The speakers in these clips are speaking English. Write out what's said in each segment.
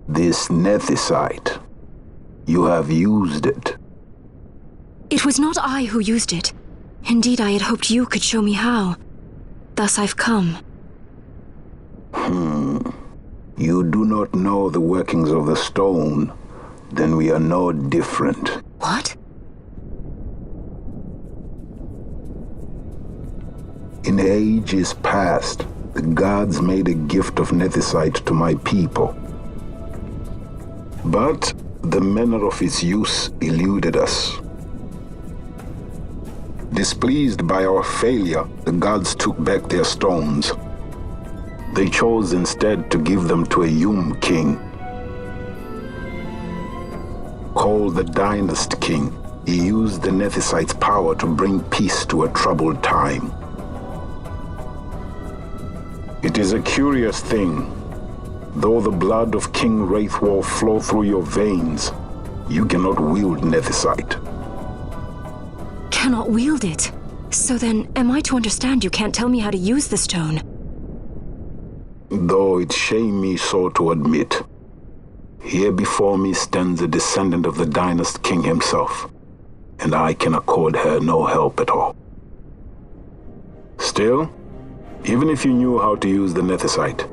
This nethicite. You have used it. It was not I who used it. Indeed, I had hoped you could show me how. Thus I've come. You do not know the workings of the stone, then we are no different. What? In ages past, the gods made a gift of nethicite to my people. But the manner of its use eluded us. Displeased by our failure, the gods took back their stones. They chose instead to give them to a Yum king. Called the Dynast King, he used the nethicite's power to bring peace to a troubled time. It is a curious thing. Though the blood of King Wraithwolf flow through your veins, you cannot wield nethicite. Cannot wield it? So then, am I to understand you can't tell me how to use the stone? Though it shame me so to admit, here before me stands a descendant of the Dynast King himself, and I can accord her no help at all. Still, even if you knew how to use the nethicite,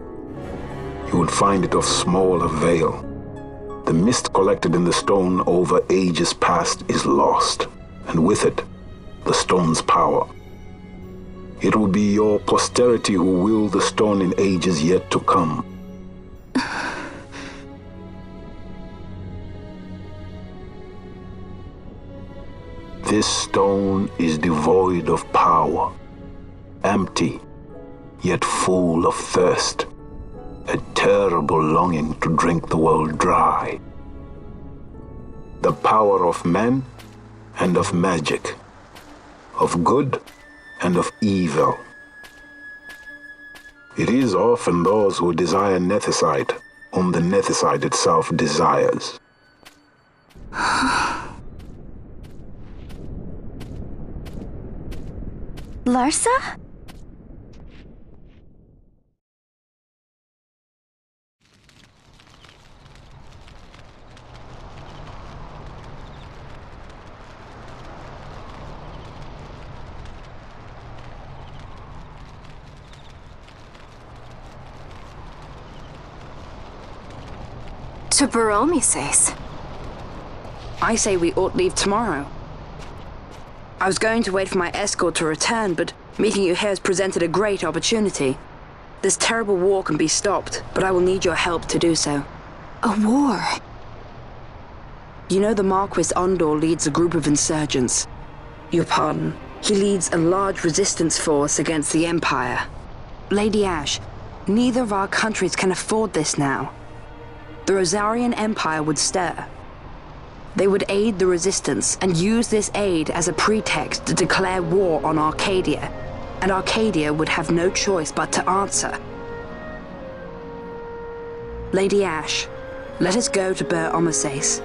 you would find it of small avail. The mist collected in the stone over ages past is lost, and with it, the stone's power. It will be your posterity who will the stone in ages yet to come. This stone is devoid of power, empty, yet full of thirst. A terrible longing to drink the world dry. The power of men and of magic, of good and of evil. It is often those who desire nethicite whom the nethicite itself desires. Larsa? To Baromi says. I say we ought leave tomorrow. I was going to wait for my escort to return, but meeting you here has presented a great opportunity. This terrible war can be stopped, but I will need your help to do so. A war? You know the Marquis Ondor leads a group of insurgents. Your pardon. He leads a large resistance force against the Empire. Lady Ash, neither of our countries can afford this now. The Rosarian Empire would stir. They would aid the resistance and use this aid as a pretext to declare war on Arcadia, and Arcadia would have no choice but to answer. Lady Ash, let us go to Ber Omases.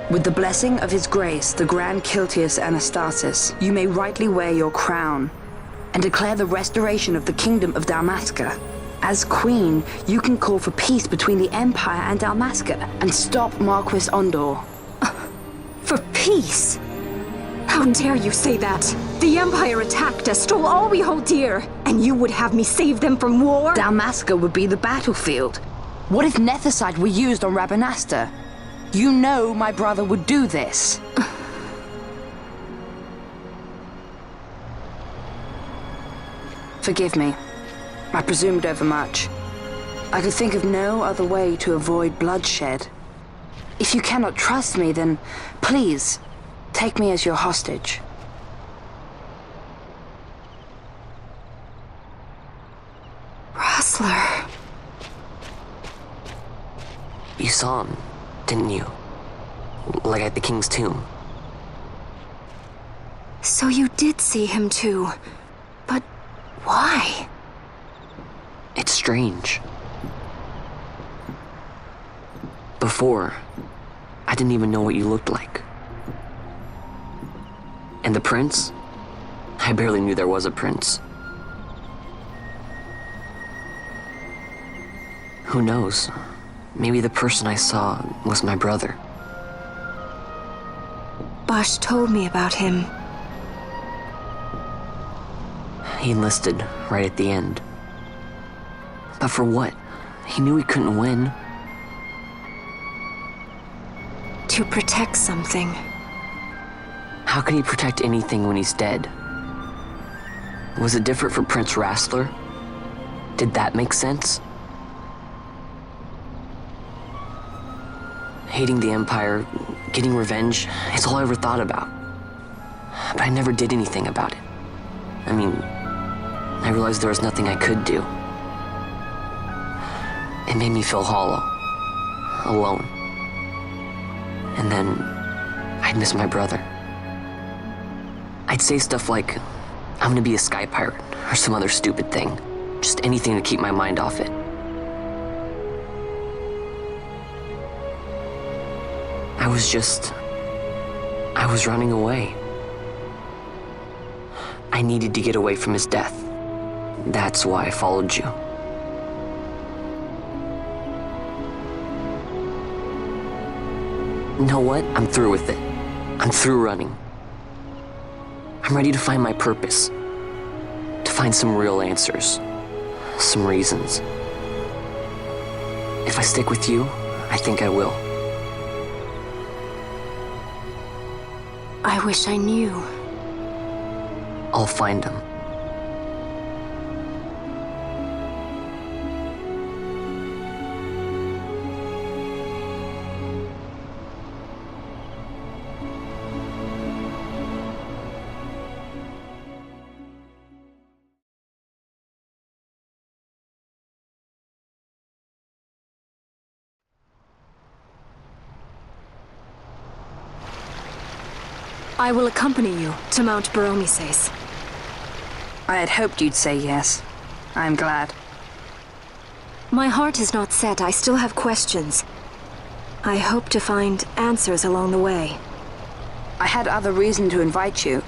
With the blessing of His Grace, the Grand Kiltius Anastasis, you may rightly wear your crown and declare the restoration of the Kingdom of Dalmasca. As Queen, you can call for peace between the Empire and Dalmasca and stop Marquis Ondor. For peace? How dare you say that? The Empire attacked us, stole all we hold dear, and you would have me save them from war? Dalmasca would be the battlefield. What if nethicite were used on Rabanasta? You know my brother would do this. Forgive me. I presumed overmuch. I could think of no other way to avoid bloodshed. If you cannot trust me, then please, take me as your hostage. Rustler. You saw him, didn't you? Like at the King's tomb. So you did see him too. But why? It's strange. Before, I didn't even know what you looked like. And the prince? I barely knew there was a prince. Who knows? maybe the person I saw was my brother. Basch told me about him. He enlisted right at the end. But for what? He knew he couldn't win. To protect something. How can he protect anything when he's dead? Was it different for Prince Rassler? Did that make sense? Hating the Empire, getting revenge, it's all I ever thought about. But I never did anything about it. I mean, I realized there was nothing I could do. It made me feel hollow, alone. And then I'd miss my brother. I'd say stuff like, I'm gonna be a sky pirate, or some other stupid thing. Just anything to keep my mind off it. I was running away. I needed to get away from his death. That's why I followed you. You know what? I'm through with it. I'm through running. I'm ready to find my purpose. To find some real answers. Some reasons. If I stick with you, I think I will. I wish I knew. I'll find him. I will accompany you to Mount Baromises. I had hoped you'd say yes. I'm glad. My heart is not set. I still have questions. I hope to find answers along the way. I had other reason to invite you.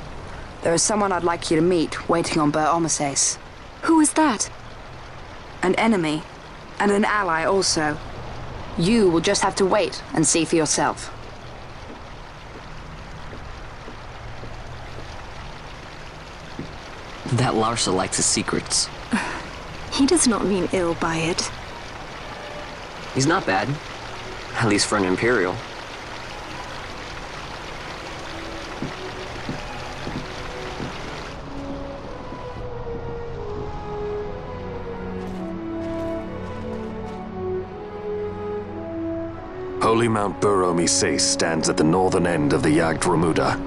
There is someone I'd like you to meet waiting on Baromises. Who is that? An enemy, and an ally also. You will just have to wait and see for yourself. That Larsa likes his secrets. He does not mean ill by it. He's not bad. At least for an Imperial. Holy Mount Baromises stands at the northern end of the Yacht Remuda.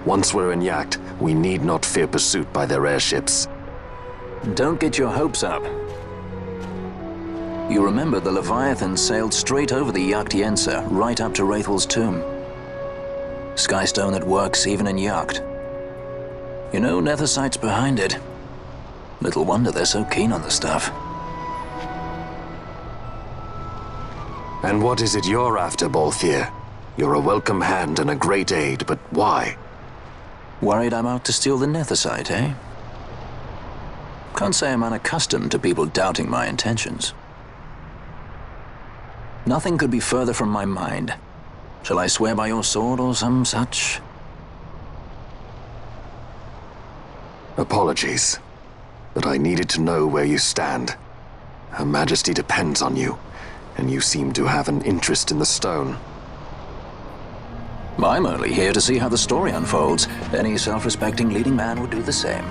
Once we're in Yacht, we need not fear pursuit by their airships. Don't get your hopes up. You remember the Leviathan sailed straight over the Yacht Yensa, right up to Wraithel's tomb. Skystone that works even in Yacht. You know, Nethersight's behind it. Little wonder they're so keen on the stuff. And what is it you're after, Balthier? You're a welcome hand and a great aid, but why? Worried I'm out to steal the Nethersight, eh? Can't say I'm unaccustomed to people doubting my intentions. Nothing could be further from my mind. Shall I swear by your sword or some such? Apologies, but I needed to know where you stand. Her Majesty depends on you, and you seem to have an interest in the stone. I'm only here to see how the story unfolds. Any self-respecting leading man would do the same.